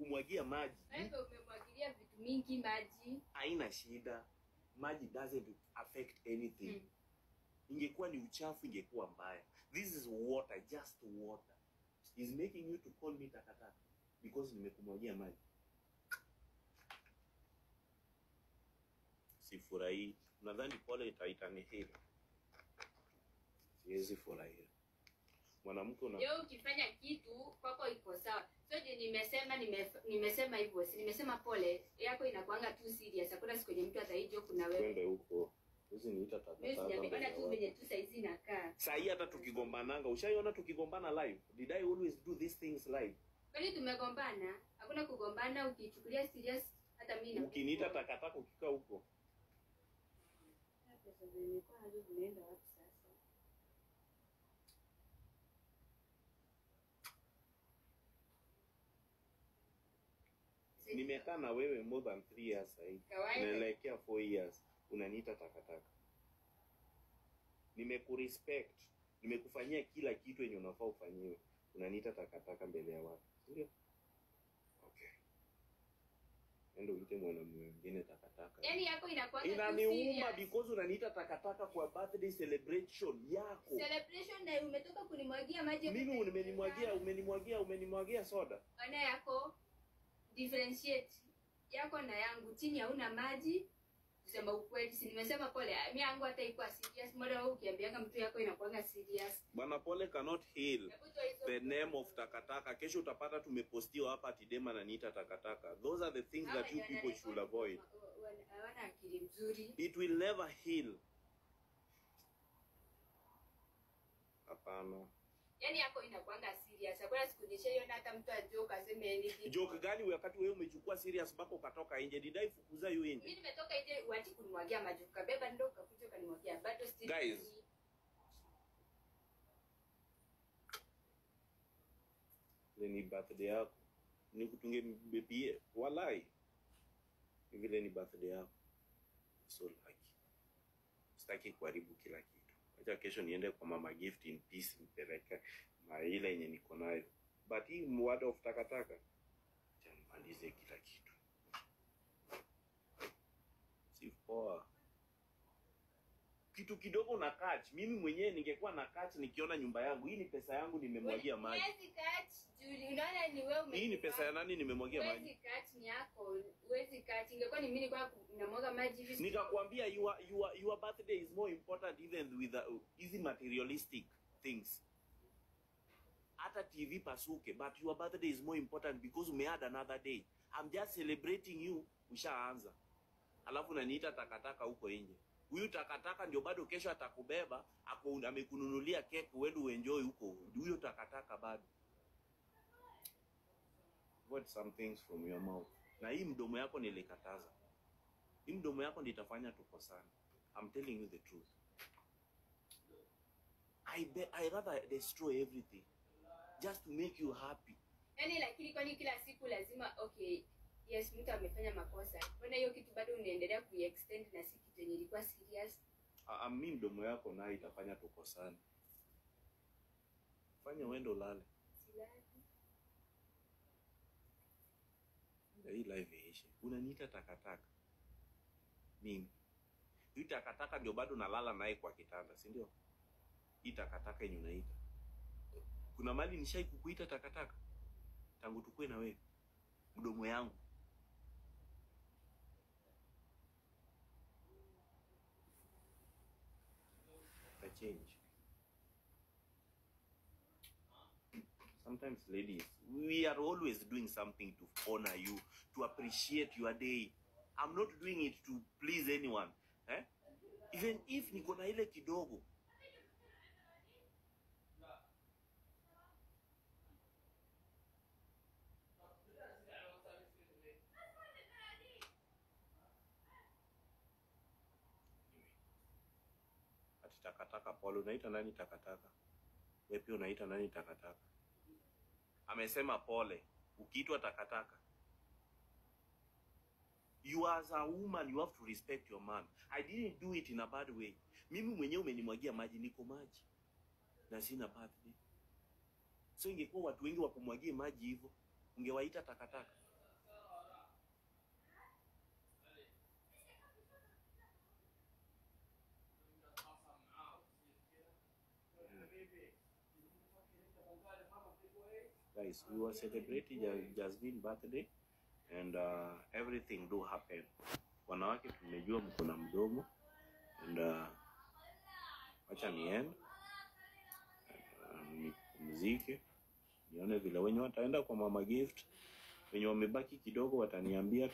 kukumwagia maji. Wewe umemwagilia vitu mingi maji. Haina shida. Maji doesn't affect anything. Ingekuwa ni uchafu ingekuwa mbaya. This is water, just water. Is making you to call me takataka because nimekumwagia maji. Sifurahi. Nadhani pole itaitani hili. Siwezi furahia. Mwanamke Leo ukifanya kitu kwako iko sawa. So je, nimesema hivyo. Si nimesema pole yako inakuanga too serious. Hakuna siku yenye mtu ataijo kuna wewe. Twende huko. Hizi niita takataka. Mimi nimeona tu venye tu saizi inakaa. Sasa hata tukigombananga, ushaiona tukigombana live? Did I always do these things live? Kwani tumegombana? Hakuna kugombana ukichukulia serious hata mimi na. Ukiniita takataka ukikaa huko. Sasa nimekuwa hadi tunaenda wapi sasa? Nimekaa na wewe more than 3 years sasa. Naelekea 4 years. Unaniita takataka. Nimekurespect. Nimekufanyia kila kitu yenye unafaa ufanyiwe. Unaniita takataka mbele ya watu. Ndio? Okay. Ndio uite mwanamume mwingine takataka. Yaani yako inakuwa inaniuma because unaniita takataka kwa birthday celebration yako. Celebration na umetoka kunimwagia maji. Mimi umenimwagia soda. Ana yako differentiate yako na yangu. Chini hauna maji. Kusema ukweli, si nimesema pole. Mimi yangu hata iko serious. Mbona wewe ukiambianga mtu yako inakuanga serious? Bwana pole cannot heal the name of takataka. Kesho utapata tumepostiwa hapa Tidema na niita takataka. Those are the things that you people should avoid. Hawana akili mzuri. It will never heal. Hapana. Yaani yako inakuanga serious. Hakuna siku nishaona hata mtu ajoke aseme anything. Joke gani wakati wewe umechukua serious mpaka ukatoka nje? Did I fukuza you nje? Mimi nimetoka nje uache kunimwagia maji. Kabeba ndo kakuja kanimwagia. Bado still. Guys. Ni birthday yako. Nikutunge baby walai. Vile ni birthday yako. So lucky. Sitaki kuharibu kila kitu. Acha kesho niende kwa mama gift in peace nipeleke ile yenye niko nayo. But hii word of takataka chamalize kila kitu. Si poa. Kitu kidogo na catch. Mimi mwenyewe ningekuwa na catch nikiona nyumba yangu. Hii ni pesa yangu nimemwagia maji. Huwezi catch. Julie, unaona ni wewe hii ni pesa ya nani nimemwagia maji? Huwezi catch ni yako. Huwezi catch. Ingekuwa ni mimi kwa namwaga maji hivi. Nikakwambia your birthday is more important even with easy materialistic things. Hata TV pasuke, but your birthday is more important because we had another day. I'm just celebrating you, ushaanza. Alafu unaniita takataka huko nje. Huyu takataka ndio bado kesho atakubeba, amekununulia keki wewe uenjoy huko. Huyo takataka bado. What some things from your mouth. Na hii mdomo yako nilikataza. Hii mdomo yako ndio itafanya tukosane. I'm telling you the truth. I rather destroy everything just to make you happy. Yaani lakini kwani kila siku lazima okay, yes mtu amefanya makosa. Mbona hiyo kitu bado unaendelea kuiextend na si kitu yenye ilikuwa serious? Mimi mdomo yako nayo itafanya tukosane. Fanya uende ulale. Silali. Hii live iishe. Unaniita takataka. Mimi. Hii takataka ndio bado nalala naye kwa kitanda, si ndio? Hii takataka yenye unaita. Kuna mali nishai kukuita takataka tangu tukue na wewe. Mdomo yangu. I change. Sometimes ladies, we are always doing something to honor you, to appreciate your day. I'm not doing it to please anyone. Even if niko na ile kidogo. Takataka Paul, unaita nani takataka? Wewe pia unaita nani takataka? Amesema pole, ukiitwa takataka. You as a woman, you have to respect your man. I didn't do it in a bad way. Mimi mwenyewe umenimwagia maji, niko maji. Na sina birthday. So ingekuwa watu wengi wakumwagie maji hivyo, ungewaita takataka. guys, we were celebrating Jasmine birthday and everything do happen. Wanawake tumejua mko na mdomo and acha niende nipumzike, nione vile wenye wataenda kwa mama gift, wenye wamebaki kidogo wataniambia.